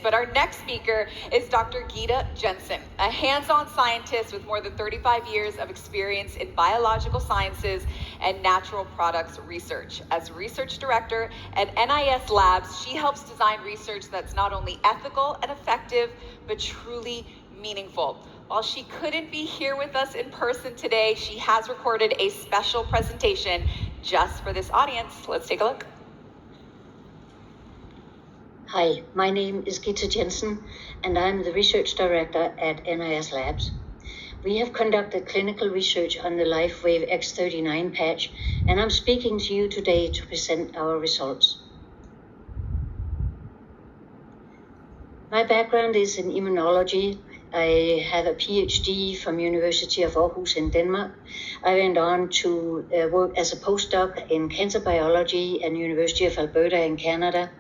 but our next speaker is Dr. Gita Jensen, a hands-on scientist with more than 35 years of experience in biological sciences and natural products research. As research director at NIS Labs, she helps design research that's not only ethical and effective, but truly meaningful. While she couldn't be here with us in person today, she has recorded a special presentation just for this audience. Let's take a look. Hi, my name is Gita Jensen, and I'm the research director at NIS Labs. We have conducted clinical research on the LifeWave X39 patch, and I'm speaking to you today to present our results. My background is in immunology. I have a PhD from University of Aarhus in Denmark. I went on to work as a postdoc in cancer biology at University of Alberta in Canada.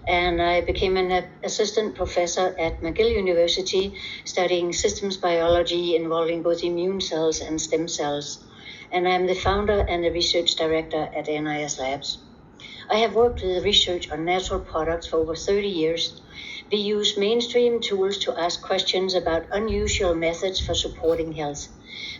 And I became an assistant professor at McGill University, studying systems biology involving both immune cells and stem cells. And I'm the founder and the research director at NIS Labs. I have worked with research on natural products for over 30 years. We use mainstream tools to ask questions about unusual methods for supporting health.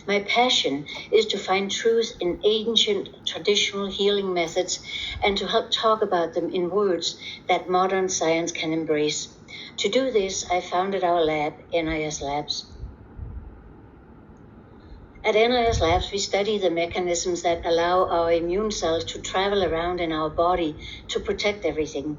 My passion is to find truth in ancient traditional healing methods and to help talk about them in words that modern science can embrace. To do this, I founded our lab, NIS Labs. At NIS Labs, we study the mechanisms that allow our immune cells to travel around in our body to protect everything.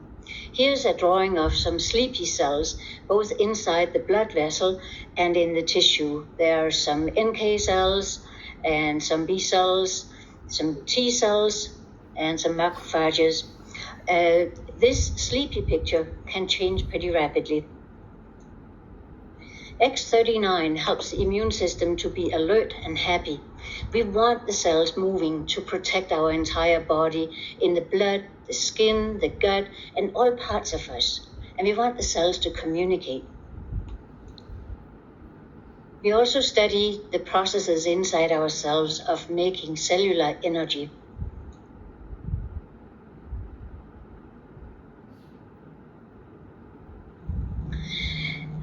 Here's a drawing of some sleepy cells, both inside the blood vessel and in the tissue. There are some NK cells and some B cells, some T cells, and some macrophages. This sleepy picture can change pretty rapidly. X39 helps the immune system to be alert and happy. We want the cells moving to protect our entire body in the blood, the skin, the gut, and all parts of us. And we want the cells to communicate. We also study the processes inside ourselves of making cellular energy.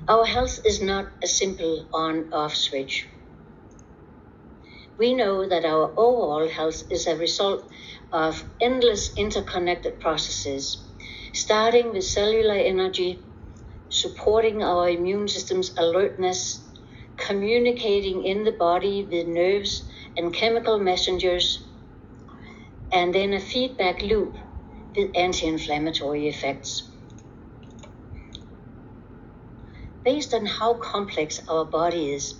Our health is not a simple on-off switch. We know that our overall health is a result of endless interconnected processes, starting with cellular energy, supporting our immune system's alertness, communicating in the body with nerves and chemical messengers, and then a feedback loop with anti-inflammatory effects. Based on how complex our body is,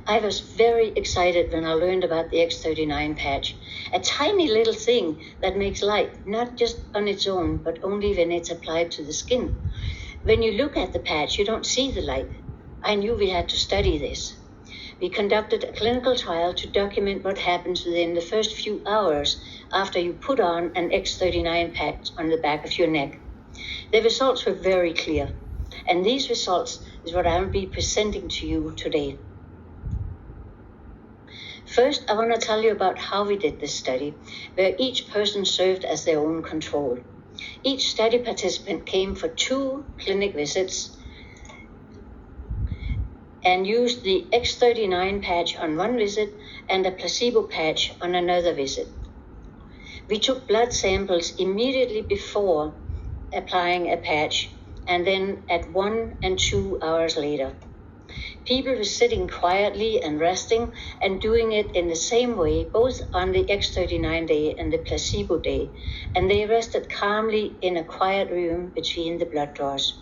I was very excited when I learned about the X39 patch, a tiny little thing that makes light, not just on its own, but only when it's applied to the skin. When you look at the patch, you don't see the light. I knew we had to study this. We conducted a clinical trial to document what happens within the first few hours after you put on an X39 patch on the back of your neck. The results were very clear, and these results is what I'll be presenting to you today. First, I want to tell you about how we did this study, where each person served as their own control. Each study participant came for 2 clinic visits and used the X39 patch on one visit and a placebo patch on another visit. We took blood samples immediately before applying a patch and then at 1 and 2 hours later. People were sitting quietly and resting and doing it in the same way, both on the X39 day and the placebo day, and they rested calmly in a quiet room between the blood draws.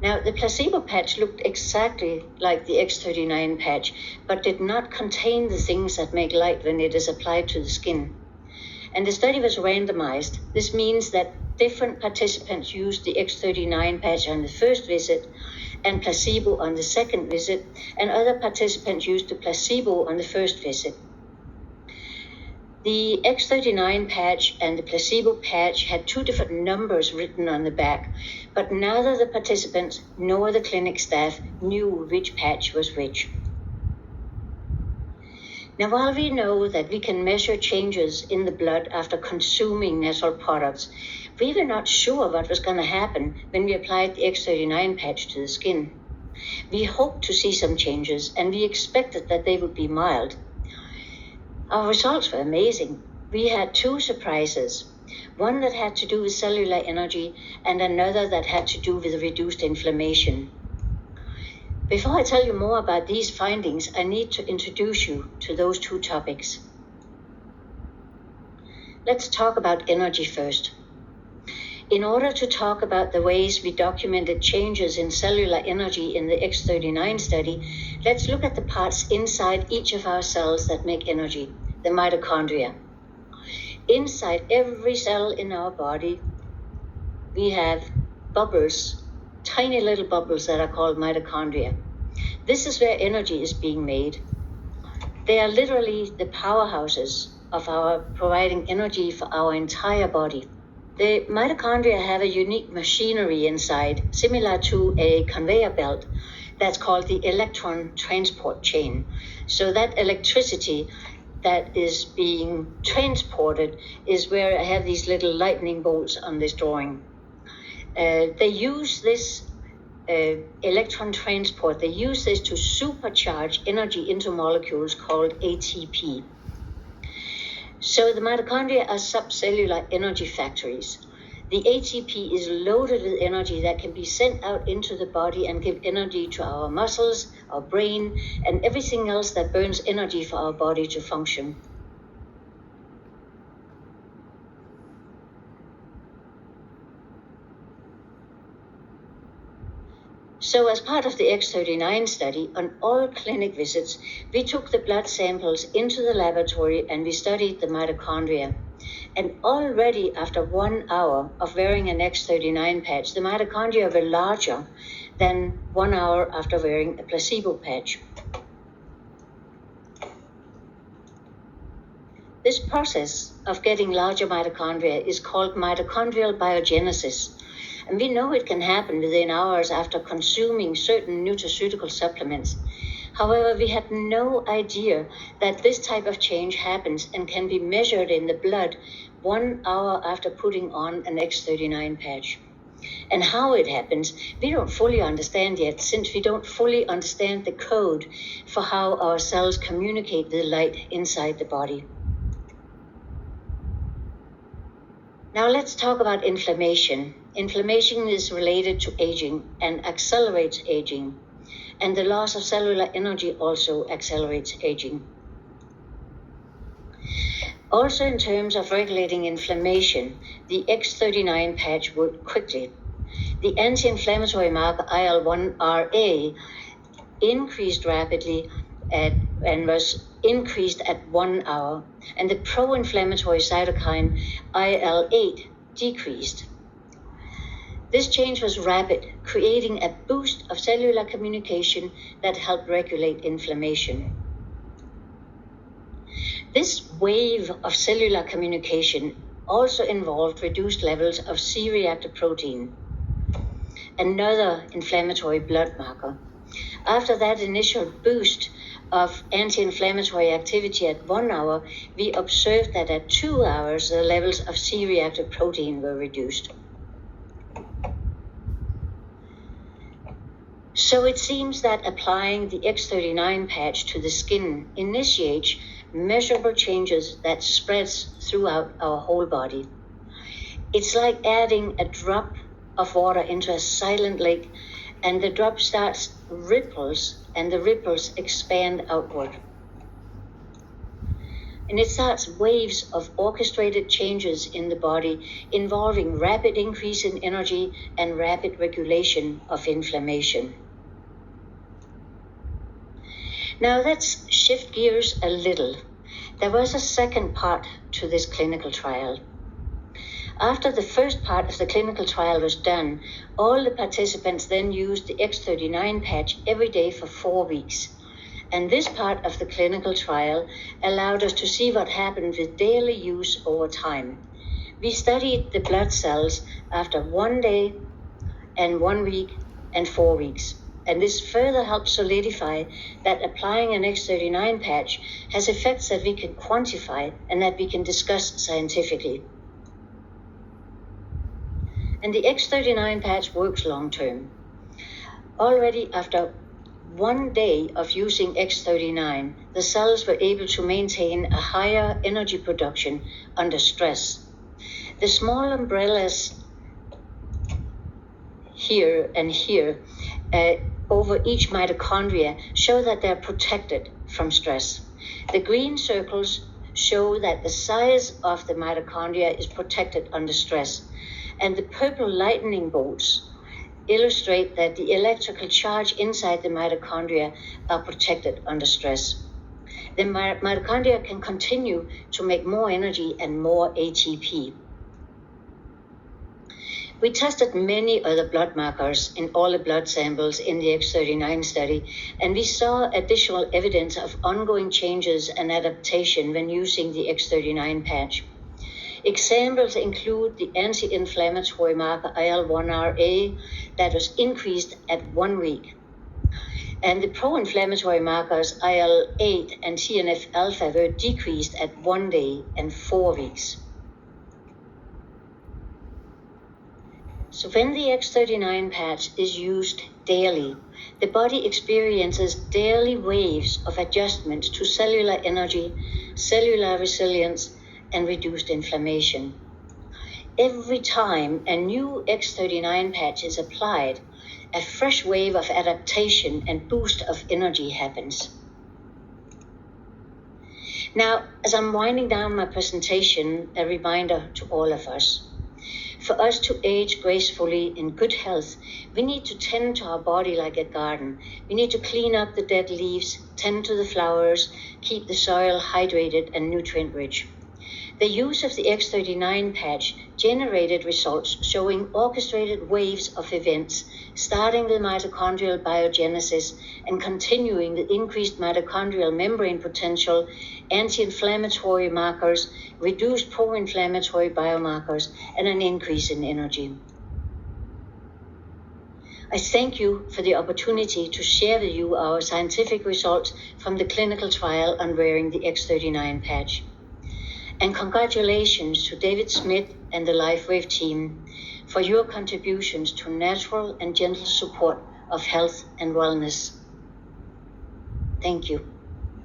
Now, the placebo patch looked exactly like the X39 patch, but did not contain the things that make light when it is applied to the skin. And the study was randomized. This means that different participants used the X39 patch on the first visit and placebo on the second visit, and other participants used the placebo on the first visit. The X39 patch and the placebo patch had 2 different numbers written on the back, but neither the participants nor the clinic staff knew which patch was which. Now, while we know that we can measure changes in the blood after consuming natural products, We were not sure what was going to happen when we applied the X39 patch to the skin. We hoped to see some changes, and we expected that they would be mild. Our results were amazing. We had two surprises, one that had to do with cellular energy and another that had to do with reduced inflammation. Before I tell you more about these findings, I need to introduce you to those two topics. Let's talk about energy first. In order to talk about the ways we documented changes in cellular energy in the X39 study, let's look at the parts inside each of our cells that make energy, the mitochondria. Inside every cell in our body, we have bubbles, tiny little bubbles that are called mitochondria. This is where energy is being made. They are literally the powerhouses of our providing energy for our entire body. The mitochondria have a unique machinery inside, similar to a conveyor belt, that's called the electron transport chain. So that electricity that is being transported is where I have these little lightning bolts on this drawing. They use this electron transport, they use this to supercharge energy into molecules called ATP. So the mitochondria are subcellular energy factories. The ATP is loaded with energy that can be sent out into the body and give energy to our muscles, our brain, and everything else that burns energy for our body to function. So as part of the X39 study, on all clinic visits, we took the blood samples into the laboratory and we studied the mitochondria. And already after 1 hour of wearing an X39 patch, the mitochondria were larger than 1 hour after wearing a placebo patch. This process of getting larger mitochondria is called mitochondrial biogenesis. And we know it can happen within hours after consuming certain nutraceutical supplements. However, we had no idea that this type of change happens and can be measured in the blood 1 hour after putting on an X39 patch. And how it happens, we don't fully understand yet, since we don't fully understand the code for how our cells communicate with light inside the body. Now let's talk about inflammation. Inflammation is related to aging and accelerates aging. And the loss of cellular energy also accelerates aging. Also in terms of regulating inflammation, the X39 patch worked quickly. The anti-inflammatory marker IL-1RA increased rapidly and was increased at 1 hour, and the pro-inflammatory cytokine IL-8 decreased. This change was rapid, creating a boost of cellular communication that helped regulate inflammation. This wave of cellular communication also involved reduced levels of C-reactive protein, another inflammatory blood marker. After that initial boost of anti-inflammatory activity at 1 hour, we observed that at 2 hours, the levels of C-reactive protein were reduced. So it seems that applying the X39 patch to the skin initiates measurable changes that spreads throughout our whole body. It's like adding a drop of water into a silent lake, and the drop starts ripples, and the ripples expand outward. And it starts waves of orchestrated changes in the body involving rapid increase in energy and rapid regulation of inflammation. Now let's shift gears a little. There was a second part to this clinical trial. After the first part of the clinical trial was done, all the participants then used the X39 patch every day for 4 weeks. And this part of the clinical trial allowed us to see what happened with daily use over time. We studied the blood cells after 1 day and 1 week and 4 weeks. And this further helps solidify that applying an X39 patch has effects that we can quantify and that we can discuss scientifically. And the X39 patch works long term. Already after 1 day of using X39, the cells were able to maintain a higher energy production under stress. The small umbrellas here and here over each mitochondria show that they're protected from stress. The green circles show that the size of the mitochondria is protected under stress, and the purple lightning bolts illustrate that the electrical charge inside the mitochondria are protected under stress. The mitochondria can continue to make more energy and more ATP. We tested many other blood markers in all the blood samples in the X39 study, and we saw additional evidence of ongoing changes and adaptation when using the X39 patch. Examples include the anti-inflammatory marker IL-1RA that was increased at 1 week, and the pro-inflammatory markers IL-8 and TNF-alpha were decreased at 1 day and 4 weeks. So when the X39 patch is used daily, the body experiences daily waves of adjustment to cellular energy, cellular resilience, and reduced inflammation. Every time a new X39 patch is applied, a fresh wave of adaptation and boost of energy happens. Now, as I'm winding down my presentation, a reminder to all of us. For us to age gracefully in good health, we need to tend to our body like a garden. We need to clean up the dead leaves, tend to the flowers, keep the soil hydrated and nutrient-rich. The use of the X39 patch generated results showing orchestrated waves of events, starting with mitochondrial biogenesis and continuing the increased mitochondrial membrane potential, anti-inflammatory markers, reduced pro-inflammatory biomarkers, and an increase in energy. I thank you for the opportunity to share with you our scientific results from the clinical trial on wearing the X39 patch. And congratulations to David Smith and the LifeWave team for your contributions to natural and gentle support of health and wellness. Thank you.